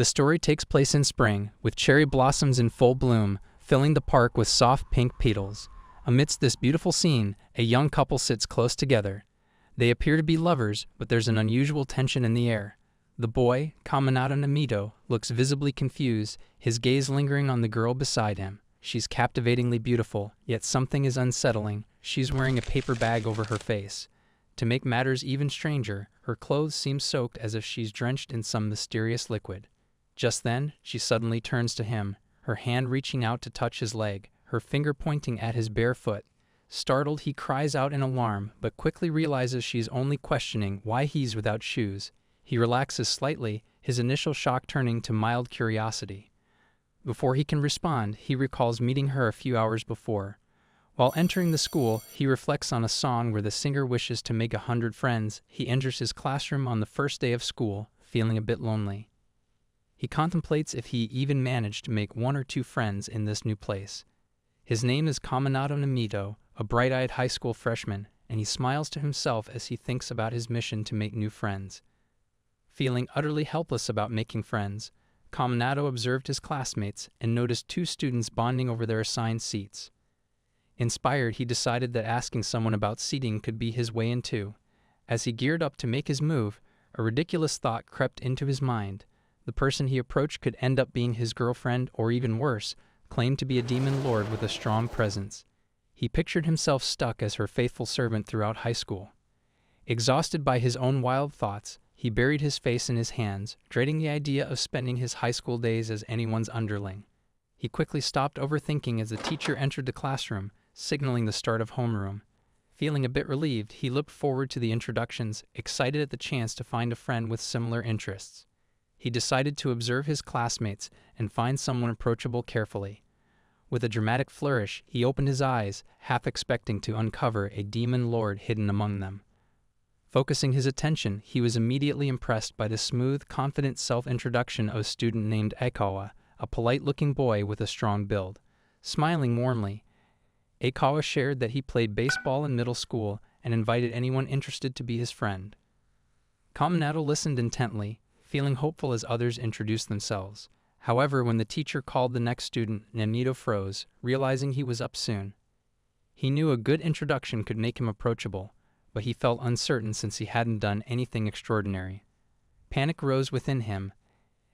The story takes place in spring, with cherry blossoms in full bloom, filling the park with soft pink petals. Amidst this beautiful scene, a young couple sits close together. They appear to be lovers, but there's an unusual tension in the air. The boy, Kaminado Namito, looks visibly confused, his gaze lingering on the girl beside him. She's captivatingly beautiful, yet something is unsettling. She's wearing a paper bag over her face. To make matters even stranger, her clothes seem soaked as if she's drenched in some mysterious liquid. Just then, she suddenly turns to him, her hand reaching out to touch his leg, her finger pointing at his bare foot. Startled, he cries out in alarm, but quickly realizes she's only questioning why he's without shoes. He relaxes slightly, his initial shock turning to mild curiosity. Before he can respond, he recalls meeting her a few hours before. While entering the school, he reflects on a song where the singer wishes to make 100 friends. He enters his classroom on the first day of school, feeling a bit lonely. He contemplates if he even managed to make 1 or 2 friends in this new place. His name is Kaminado Namito, a bright-eyed high school freshman, and he smiles to himself as he thinks about his mission to make new friends. Feeling utterly helpless about making friends, Kaminado observed his classmates and noticed 2 students bonding over their assigned seats. Inspired, he decided that asking someone about seating could be his way in too. As he geared up to make his move, a ridiculous thought crept into his mind. The person he approached could end up being his girlfriend, or even worse, claimed to be a demon lord with a strong presence. He pictured himself stuck as her faithful servant throughout high school. Exhausted by his own wild thoughts, he buried his face in his hands, dreading the idea of spending his high school days as anyone's underling. He quickly stopped overthinking as the teacher entered the classroom, signaling the start of homeroom. Feeling a bit relieved, he looked forward to the introductions, excited at the chance to find a friend with similar interests. He decided to observe his classmates and find someone approachable carefully. With a dramatic flourish, he opened his eyes, half expecting to uncover a demon lord hidden among them. Focusing his attention, he was immediately impressed by the smooth, confident self-introduction of a student named Aikawa, a polite-looking boy with a strong build. Smiling warmly, Aikawa shared that he played baseball in middle school and invited anyone interested to be his friend. Kaminado listened intently, feeling hopeful as others introduced themselves. However, when the teacher called the next student, Namito froze, realizing he was up soon. He knew a good introduction could make him approachable, but he felt uncertain since he hadn't done anything extraordinary. Panic rose within him,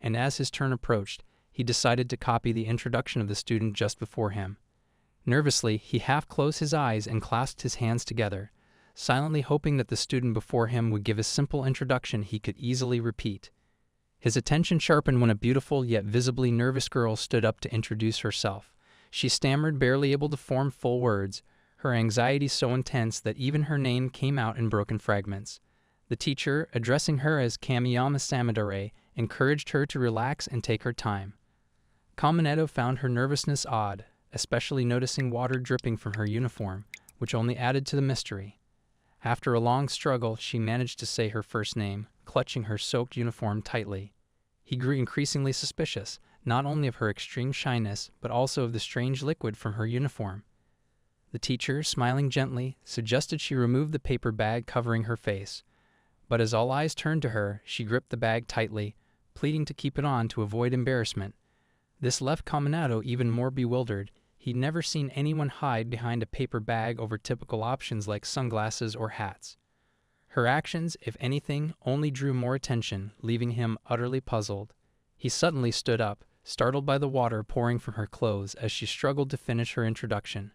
and as his turn approached, he decided to copy the introduction of the student just before him. Nervously, he half closed his eyes and clasped his hands together, silently hoping that the student before him would give a simple introduction he could easily repeat. His attention sharpened when a beautiful yet visibly nervous girl stood up to introduce herself. She stammered, barely able to form full words, her anxiety so intense that even her name came out in broken fragments. The teacher, addressing her as Kamiyama Samadare, encouraged her to relax and take her time. Kaminado found her nervousness odd, especially noticing water dripping from her uniform, which only added to the mystery. After a long struggle, she managed to say her first name, clutching her soaked uniform tightly. He grew increasingly suspicious, not only of her extreme shyness, but also of the strange liquid from her uniform. The teacher, smiling gently, suggested she remove the paper bag covering her face. But as all eyes turned to her, she gripped the bag tightly, pleading to keep it on to avoid embarrassment. This left Kaminado even more bewildered. He'd never seen anyone hide behind a paper bag over typical options like sunglasses or hats. Her actions, if anything, only drew more attention, leaving him utterly puzzled. He suddenly stood up, startled by the water pouring from her clothes as she struggled to finish her introduction.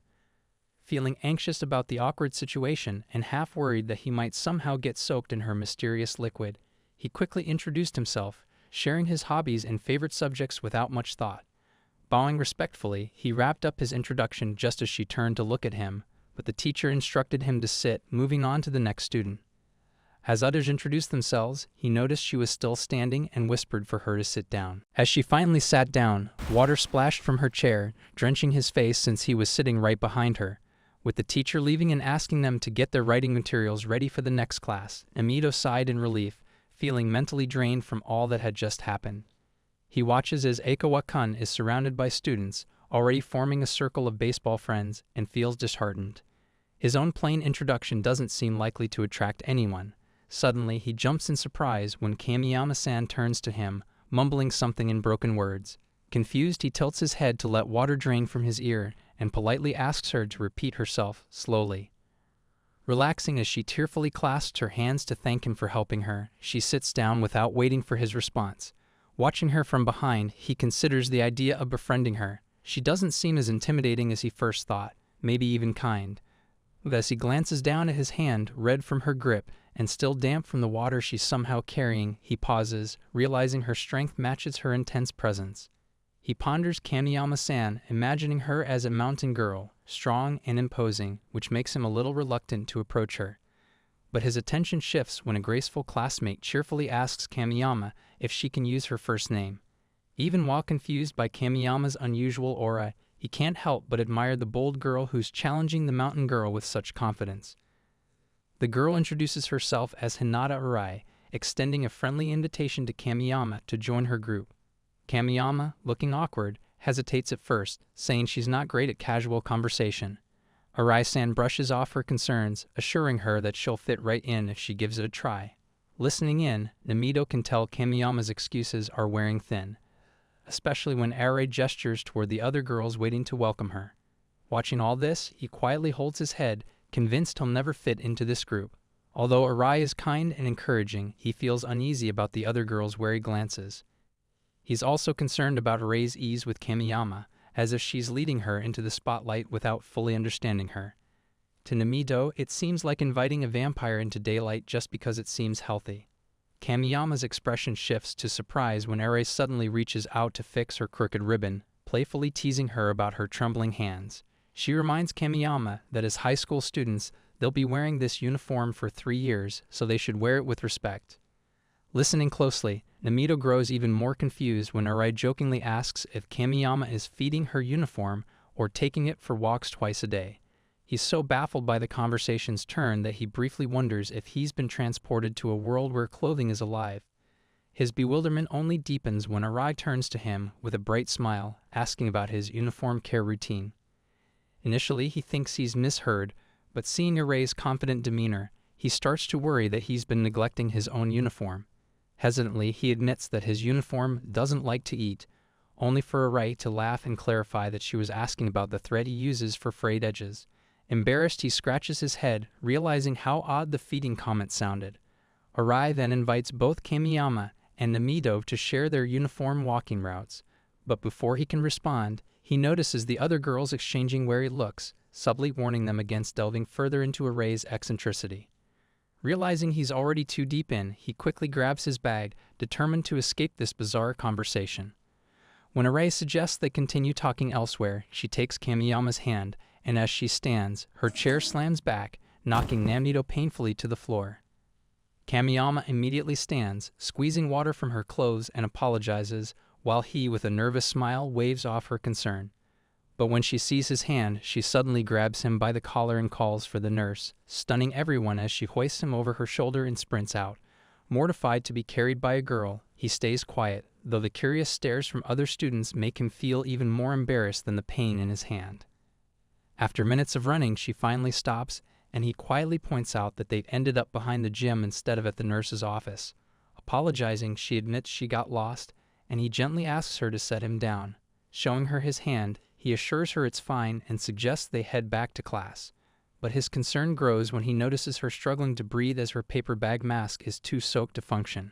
Feeling anxious about the awkward situation and half worried that he might somehow get soaked in her mysterious liquid, he quickly introduced himself, sharing his hobbies and favorite subjects without much thought. Bowing respectfully, he wrapped up his introduction just as she turned to look at him, but the teacher instructed him to sit, moving on to the next student. As others introduced themselves, he noticed she was still standing and whispered for her to sit down. As she finally sat down, water splashed from her chair, drenching his face since he was sitting right behind her. With the teacher leaving and asking them to get their writing materials ready for the next class, Namito sighed in relief, feeling mentally drained from all that had just happened. He watches as Aikawa-kun is surrounded by students, already forming a circle of baseball friends, and feels disheartened. His own plain introduction doesn't seem likely to attract anyone. Suddenly, he jumps in surprise when Kamiyama-san turns to him, mumbling something in broken words. Confused, he tilts his head to let water drain from his ear and politely asks her to repeat herself slowly. Relaxing as she tearfully clasps her hands to thank him for helping her, she sits down without waiting for his response. Watching her from behind, he considers the idea of befriending her. She doesn't seem as intimidating as he first thought, maybe even kind. But as he glances down at his hand, red from her grip and still damp from the water she's somehow carrying, he pauses, realizing her strength matches her intense presence. He ponders Kamiyama-san, imagining her as a mountain girl, strong and imposing, which makes him a little reluctant to approach her. But his attention shifts when a graceful classmate cheerfully asks Kamiyama if she can use her first name. Even while confused by Kamiyama's unusual aura, he can't help but admire the bold girl who's challenging the mountain girl with such confidence. The girl introduces herself as Hinata Arai, extending a friendly invitation to Kamiyama to join her group. Kamiyama, looking awkward, hesitates at first, saying she's not great at casual conversation. Arai-san brushes off her concerns, assuring her that she'll fit right in if she gives it a try. Listening in, Namido can tell Kamiyama's excuses are wearing thin, especially when Arai gestures toward the other girls waiting to welcome her. Watching all this, he quietly holds his head, convinced he'll never fit into this group. Although Arai is kind and encouraging, he feels uneasy about the other girls' wary glances. He's also concerned about Arai's ease with Kamiyama, as if she's leading her into the spotlight without fully understanding her. To Namido, it seems like inviting a vampire into daylight just because it seems healthy. Kamiyama's expression shifts to surprise when Arai suddenly reaches out to fix her crooked ribbon, playfully teasing her about her trembling hands. She reminds Kamiyama that as high school students, they'll be wearing this uniform for 3 years, so they should wear it with respect. Listening closely, Namido grows even more confused when Arai jokingly asks if Kamiyama is feeding her uniform or taking it for walks twice a day. He's so baffled by the conversation's turn that he briefly wonders if he's been transported to a world where clothing is alive. His bewilderment only deepens when Arai turns to him with a bright smile, asking about his uniform care routine. Initially, he thinks he's misheard, but seeing Arai's confident demeanor, he starts to worry that he's been neglecting his own uniform. Hesitantly, he admits that his uniform doesn't like to eat, only for Arai to laugh and clarify that she was asking about the thread he uses for frayed edges. Embarrassed, he scratches his head, realizing how odd the feeding comment sounded. Arai then invites both Kamiyama and Namido to share their uniform walking routes, but before he can respond, he notices the other girls exchanging wary looks, subtly warning them against delving further into Arai's eccentricity. Realizing he's already too deep in, he quickly grabs his bag, determined to escape this bizarre conversation. When Arai suggests they continue talking elsewhere, she takes Kamiyama's hand, and as she stands, her chair slams back, knocking Namido painfully to the floor. Kamiyama immediately stands, squeezing water from her clothes, and apologizes, while he, with a nervous smile, waves off her concern. But when she sees his hand, she suddenly grabs him by the collar and calls for the nurse, stunning everyone as she hoists him over her shoulder and sprints out. Mortified to be carried by a girl, he stays quiet, though the curious stares from other students make him feel even more embarrassed than the pain in his hand. After minutes of running, she finally stops, and he quietly points out that they've ended up behind the gym instead of at the nurse's office. Apologizing, she admits she got lost, and he gently asks her to set him down. Showing her his hand, he assures her it's fine and suggests they head back to class. But his concern grows when he notices her struggling to breathe as her paper bag mask is too soaked to function.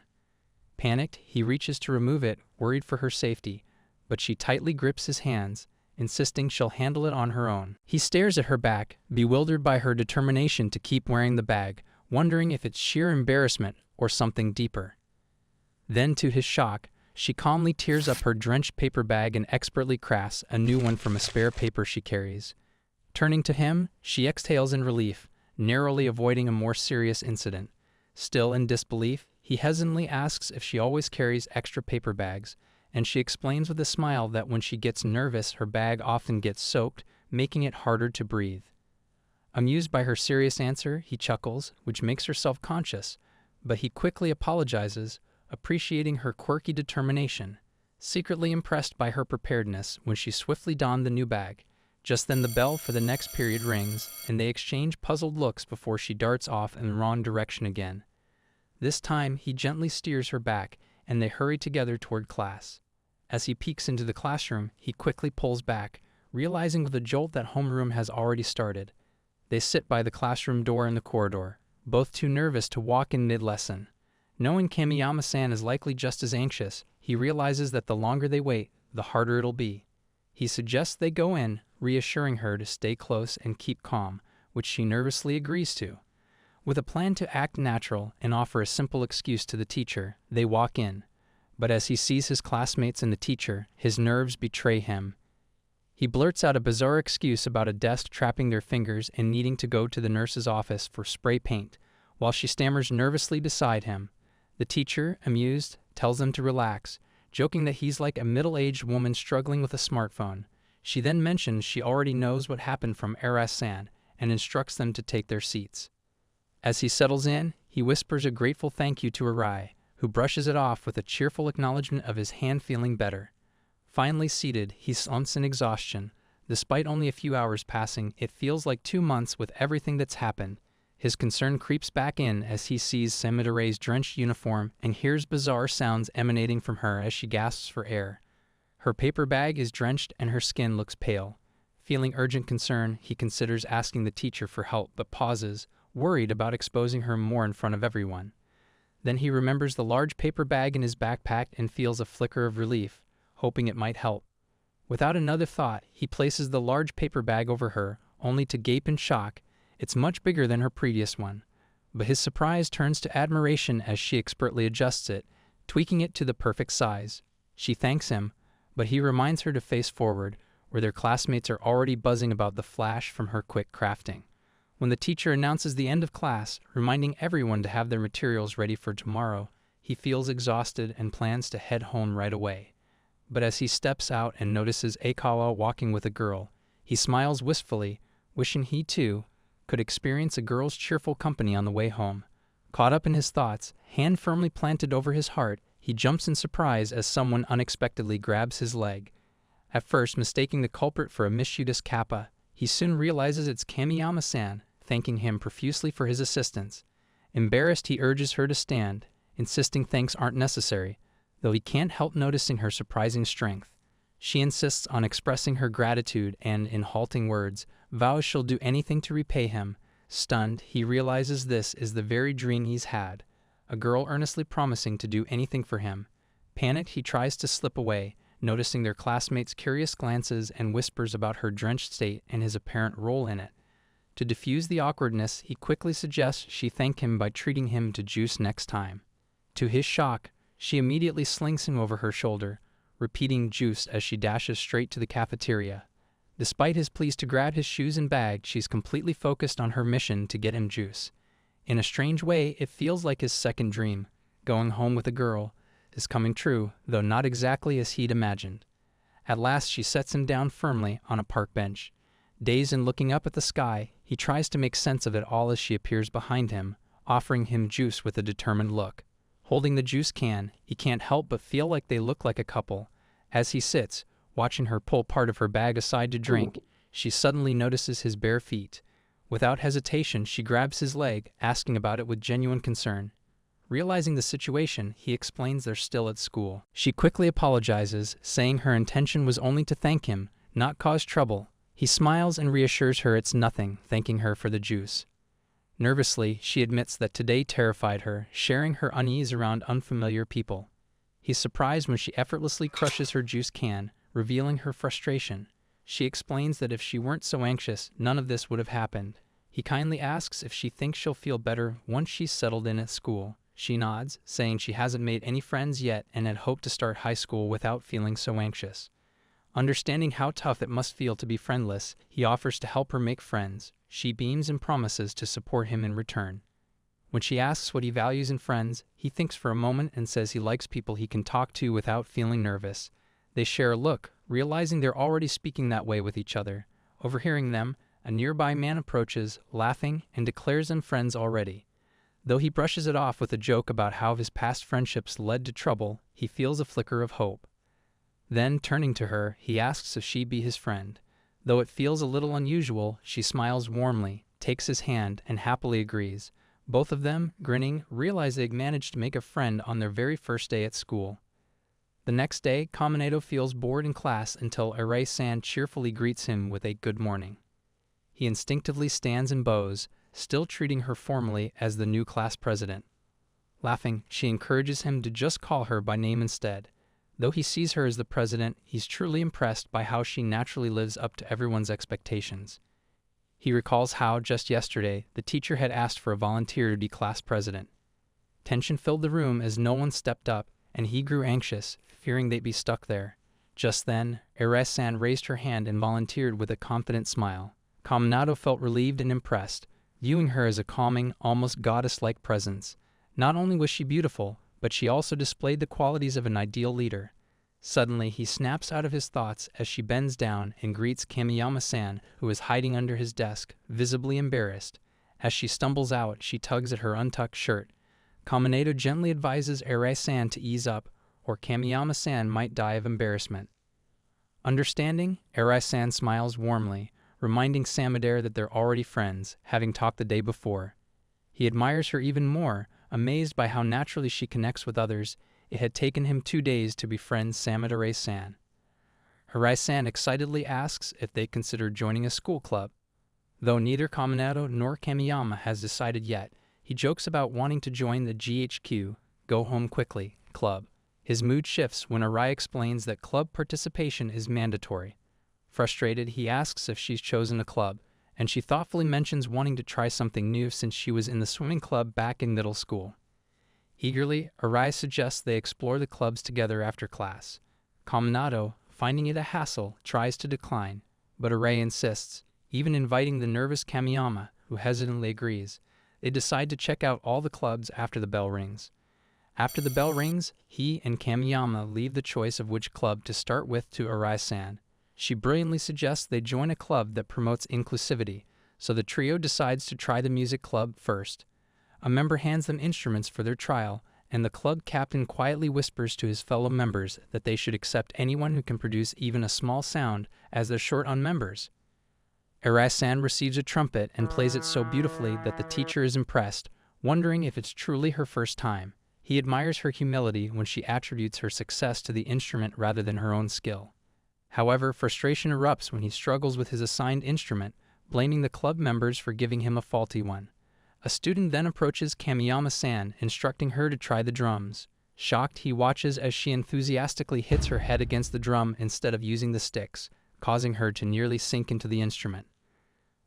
Panicked, he reaches to remove it, worried for her safety, but she tightly grips his hands, insisting she'll handle it on her own. He stares at her back, bewildered by her determination to keep wearing the bag, wondering if it's sheer embarrassment or something deeper. Then, to his shock, she calmly tears up her drenched paper bag and expertly crafts a new one from a spare paper she carries. Turning to him, she exhales in relief, narrowly avoiding a more serious incident. Still in disbelief, he hesitantly asks if she always carries extra paper bags, and she explains with a smile that when she gets nervous, her bag often gets soaked, making it harder to breathe. Amused by her serious answer, he chuckles, which makes her self-conscious, but he quickly apologizes, appreciating her quirky determination, secretly impressed by her preparedness when she swiftly donned the new bag. Just then the bell for the next period rings, and they exchange puzzled looks before she darts off in the wrong direction again. This time, he gently steers her back, and they hurry together toward class. As he peeks into the classroom, he quickly pulls back, realizing with a jolt that homeroom has already started. They sit by the classroom door in the corridor, both too nervous to walk in mid-lesson. Knowing Kamiyama-san is likely just as anxious, he realizes that the longer they wait, the harder it'll be. He suggests they go in, reassuring her to stay close and keep calm, which she nervously agrees to. With a plan to act natural and offer a simple excuse to the teacher, they walk in. But as he sees his classmates and the teacher, his nerves betray him. He blurts out a bizarre excuse about a desk trapping their fingers and needing to go to the nurse's office for spray paint, while she stammers nervously beside him. The teacher, amused, tells them to relax, joking that he's like a middle-aged woman struggling with a smartphone. She then mentions she already knows what happened from Eras-san and instructs them to take their seats. As he settles in, he whispers a grateful thank you to Arai, who brushes it off with a cheerful acknowledgement of his hand feeling better. Finally seated, he slumps in exhaustion. Despite only a few hours passing, it feels like 2 months with everything that's happened. His concern creeps back in as he sees Samidare's drenched uniform and hears bizarre sounds emanating from her as she gasps for air. Her paper bag is drenched and her skin looks pale. Feeling urgent concern, he considers asking the teacher for help but pauses, worried about exposing her more in front of everyone. Then he remembers the large paper bag in his backpack and feels a flicker of relief, hoping it might help. Without another thought, he places the large paper bag over her, only to gape in shock. It's much bigger than her previous one. But his surprise turns to admiration as she expertly adjusts it, tweaking it to the perfect size. She thanks him, but he reminds her to face forward, where their classmates are already buzzing about the flash from her quick crafting. When the teacher announces the end of class, reminding everyone to have their materials ready for tomorrow, he feels exhausted and plans to head home right away. But as he steps out and notices Aikawa walking with a girl, he smiles wistfully, wishing he too could experience a girl's cheerful company on the way home. Caught up in his thoughts, hand firmly planted over his heart, he jumps in surprise as someone unexpectedly grabs his leg. At first mistaking the culprit for a mischievous kappa, he soon realizes it's Kamiyama-san, thanking him profusely for his assistance. Embarrassed, he urges her to stand, insisting thanks aren't necessary, though he can't help noticing her surprising strength. She insists on expressing her gratitude and, in halting words, vows she'll do anything to repay him. Stunned, he realizes this is the very dream he's had, a girl earnestly promising to do anything for him. Panicked, he tries to slip away, noticing their classmates' curious glances and whispers about her drenched state and his apparent role in it. To diffuse the awkwardness, he quickly suggests she thank him by treating him to juice next time. To his shock, she immediately slings him over her shoulder, repeating juice as she dashes straight to the cafeteria. Despite his pleas to grab his shoes and bag, she's completely focused on her mission to get him juice. In a strange way, it feels like his second dream, going home with a girl, is coming true, though not exactly as he'd imagined. At last, she sets him down firmly on a park bench. Dazed and looking up at the sky, he tries to make sense of it all as she appears behind him, offering him juice with a determined look. Holding the juice can, he can't help but feel like they look like a couple. As he sits, watching her pull part of her bag aside to drink, she suddenly notices his bare feet. Without hesitation, she grabs his leg, asking about it with genuine concern. Realizing the situation, he explains they're still at school. She quickly apologizes, saying her intention was only to thank him, not cause trouble. He smiles and reassures her it's nothing, thanking her for the juice. Nervously, she admits that today terrified her, sharing her unease around unfamiliar people. He's surprised when she effortlessly crushes her juice can, revealing her frustration. She explains that if she weren't so anxious, none of this would have happened. He kindly asks if she thinks she'll feel better once she's settled in at school. She nods, saying she hasn't made any friends yet and had hoped to start high school without feeling so anxious. Understanding how tough it must feel to be friendless, he offers to help her make friends. She beams and promises to support him in return. When she asks what he values in friends, he thinks for a moment and says he likes people he can talk to without feeling nervous. They share a look, realizing they're already speaking that way with each other. Overhearing them, a nearby man approaches, laughing, and declares them friends already. Though he brushes it off with a joke about how his past friendships led to trouble, he feels a flicker of hope. Then, turning to her, he asks if she be his friend. Though it feels a little unusual, she smiles warmly, takes his hand, and happily agrees, Both of them, grinning, realize they've managed to make a friend on their very first day at school. The next day, Kaminado feels bored in class until Arei-san cheerfully greets him with a good morning. He instinctively stands and bows, still treating her formally as the new class president. Laughing, she encourages him to just call her by name instead. Though he sees her as the president, he's truly impressed by how she naturally lives up to everyone's expectations. He recalls how, just yesterday, the teacher had asked for a volunteer to be class president. Tension filled the room as no one stepped up, and he grew anxious, fearing they'd be stuck there. Just then, Arei-san raised her hand and volunteered with a confident smile. Kaminado felt relieved and impressed, viewing her as a calming, almost goddess-like presence. Not only was she beautiful, but she also displayed the qualities of an ideal leader. Suddenly, he snaps out of his thoughts as she bends down and greets Kamiyama-san, who is hiding under his desk, visibly embarrassed. As she stumbles out, she tugs at her untucked shirt. Kaminado gently advises Arei-san to ease up, or Kamiyama-san might die of embarrassment. Understanding, Arei-san smiles warmly, reminding Samadare that they're already friends, having talked the day before. He admires her even more, amazed by how naturally she connects with others. It had taken him 2 days to befriend Samadare-san. Arei-san excitedly asks if they consider joining a school club. Though neither Kaminado nor Kamiyama has decided yet, he jokes about wanting to join the GHQ, Go Home Quickly, club. His mood shifts when Arei explains that club participation is mandatory. Frustrated, he asks if she's chosen a club, and she thoughtfully mentions wanting to try something new since she was in the swimming club back in middle school. Eagerly, Arei suggests they explore the clubs together after class. Kaminado, finding it a hassle, tries to decline, but Arei insists, even inviting the nervous Kamiyama, who hesitantly agrees. They decide to check out all the clubs after the bell rings. After the bell rings, he and Kamiyama leave the choice of which club to start with to Arei-san. She brilliantly suggests they join a club that promotes inclusivity, so the trio decides to try the music club first. A member hands them instruments for their trial, and the club captain quietly whispers to his fellow members that they should accept anyone who can produce even a small sound, as they're short on members. Arei-san receives a trumpet and plays it so beautifully that the teacher is impressed, wondering if it's truly her first time. He admires her humility when she attributes her success to the instrument rather than her own skill. However, frustration erupts when he struggles with his assigned instrument, blaming the club members for giving him a faulty one. A student then approaches Kamiyama-san, instructing her to try the drums. Shocked, he watches as she enthusiastically hits her head against the drum instead of using the sticks, causing her to nearly sink into the instrument.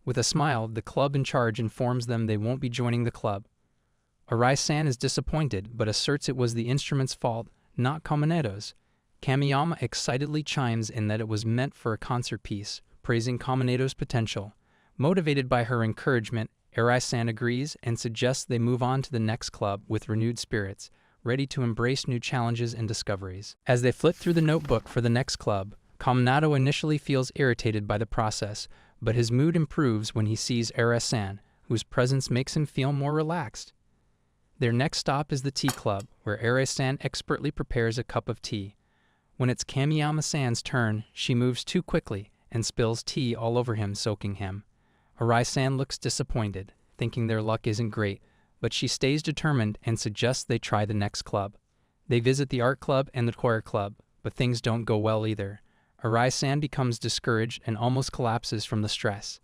With a smile, the club in charge informs them they won't be joining the club. Arei-san is disappointed, but asserts it was the instrument's fault, not Kaminado's. Kamiyama excitedly chimes in that it was meant for a concert piece, praising Kaminado's potential. Motivated by her encouragement, Arei-san agrees and suggests they move on to the next club with renewed spirits, ready to embrace new challenges and discoveries. As they flip through the notebook for the next club, Kaminado initially feels irritated by the process, but his mood improves when he sees Arei-san, whose presence makes him feel more relaxed. Their next stop is the tea club, where Arei-san expertly prepares a cup of tea. When it's Kamiyama-san's turn, she moves too quickly and spills tea all over him, soaking him. Arei-san looks disappointed, thinking their luck isn't great, but she stays determined and suggests they try the next club. They visit the art club and the choir club, but things don't go well either. Arei-san becomes discouraged and almost collapses from the stress.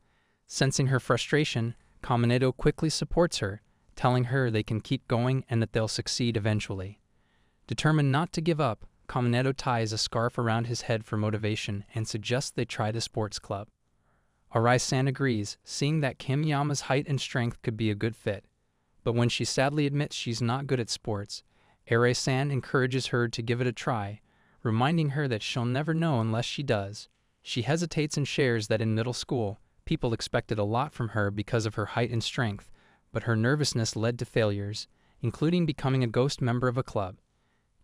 Sensing her frustration, Kaminado quickly supports her, telling her they can keep going and that they'll succeed eventually. Determined not to give up, Kaminado ties a scarf around his head for motivation and suggests they try the sports club. Arei-san agrees, seeing that Kamiyama's height and strength could be a good fit. But when she sadly admits she's not good at sports, Arei-san encourages her to give it a try, reminding her that she'll never know unless she does. She hesitates and shares that in middle school, people expected a lot from her because of her height and strength, but her nervousness led to failures, including becoming a ghost member of a club.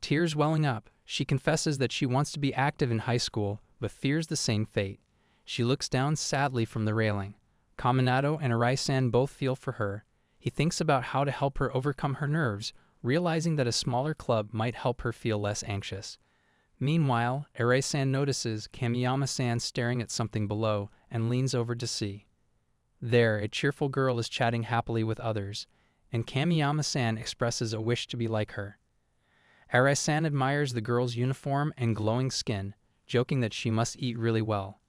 Tears welling up, she confesses that she wants to be active in high school, but fears the same fate. She looks down sadly from the railing. Kaminado and Arei-san both feel for her. He thinks about how to help her overcome her nerves, realizing that a smaller club might help her feel less anxious. Meanwhile, Arei-san notices Kamiyama-san staring at something below and leans over to see. There, a cheerful girl is chatting happily with others. and Kamiyama-san expresses a wish to be like her. Arai-san admires the girl's uniform and glowing skin, joking that she must eat really well.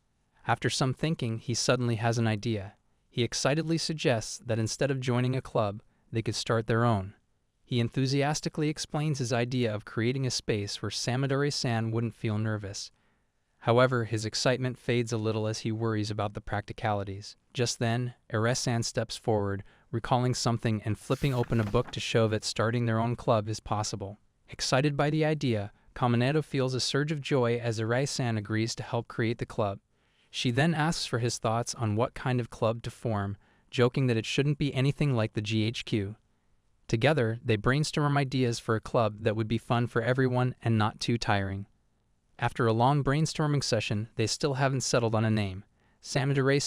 After some thinking, he suddenly has an idea. He excitedly suggests that instead of joining a club, they could start their own. He enthusiastically explains his idea of creating a space where Samadore-san wouldn't feel nervous. However, his excitement fades a little as he worries about the practicalities. Just then, Arai-san steps forward, recalling something and flipping open a book to show that starting their own club is possible. Excited by the idea, Kaminado feels a surge of joy as Arai-san agrees to help create the club. She then asks for his thoughts on what kind of club to form, joking that it shouldn't be anything like the GHQ. Together, they brainstorm ideas for a club that would be fun for everyone and not too tiring. After a long brainstorming session, they still haven't settled on a name. Samadore